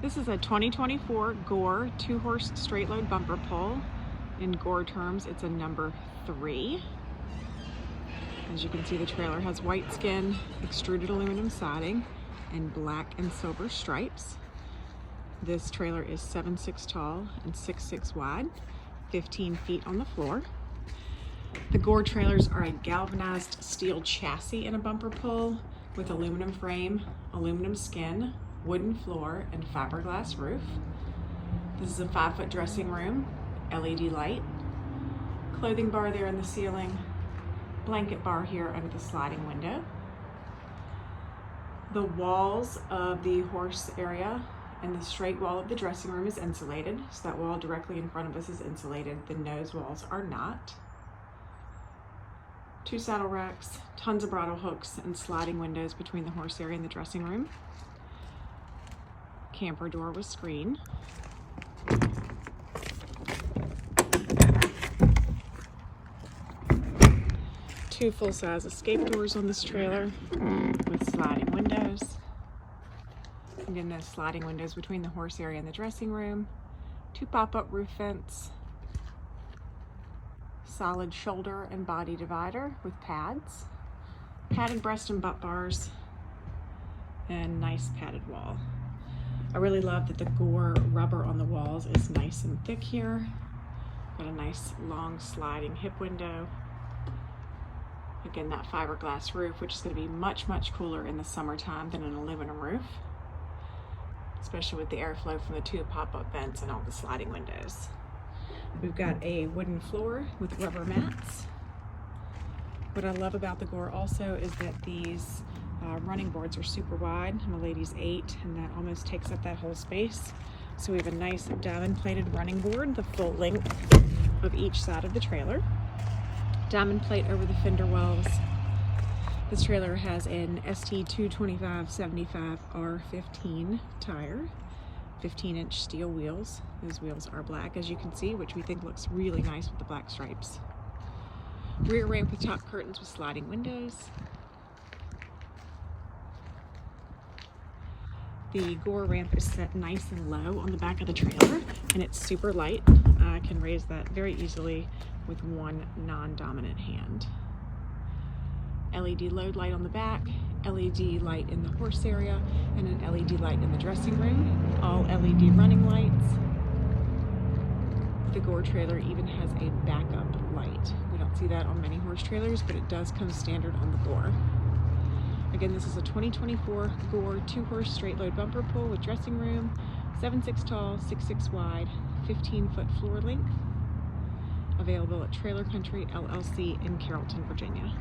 This is a 2024 Gore 2-horse straight load bumper pull. In Gore terms, it's a number 3. As you can see, the trailer has white skin, extruded aluminum siding, and black and silver stripes. This trailer is 7'6" tall and 6'6" wide, 15 feet on the floor. The Gore trailers are a galvanized steel chassis in a bumper pull with aluminum frame, aluminum skin, wooden floor, and fiberglass roof. This is a 5-foot dressing room, LED light, clothing bar there in the ceiling, blanket bar here under the sliding window. The walls of the horse area and the straight wall of the dressing room is insulated, so that wall directly in front of us is insulated. The nose walls are not. 2 saddle racks, tons of bridle hooks, and sliding windows between the horse area and the dressing room. Camper door with screen. Two full-size escape doors on this trailer with sliding windows. Again, those sliding windows between the horse area and the dressing room. 2 pop-up roof vents. Solid shoulder and body divider with pads. Padded breast and butt bars. And nice padded wall. I really love that the Gore rubber on the walls is nice and thick here. Got a nice long sliding hip window. Again, that fiberglass roof, which is going to be much, much cooler in the summertime than an aluminum roof, especially with the airflow from the 2 pop-up vents and all the sliding windows. We've got a wooden floor with rubber mats. What I love about the Gore also is that these running boards are super wide. I'm a lady's 8, and that almost takes up that whole space. So we have a nice diamond plated running board, the full length of each side of the trailer. Diamond plate over the fender wells. This trailer has an ST 225/75 R15 tire, 15-inch steel wheels. Those wheels are black, as you can see, which we think looks really nice with the black stripes. Rear ramp with top curtains with sliding windows. The Gore ramp is set nice and low on the back of the trailer, and it's super light. I can raise that very easily with one non-dominant hand. LED load light on the back, LED light in the horse area, and an LED light in the dressing room. All LED running lights. The Gore trailer even has a backup light. We don't see that on many horse trailers, but it does come standard on the Gore. Again, this is a 2024 Gore 2-horse straight load bumper pull with dressing room, 7'6" tall, 6'6" wide, 15-foot floor length. Available at Trailer Country LLC in Carrollton, Virginia.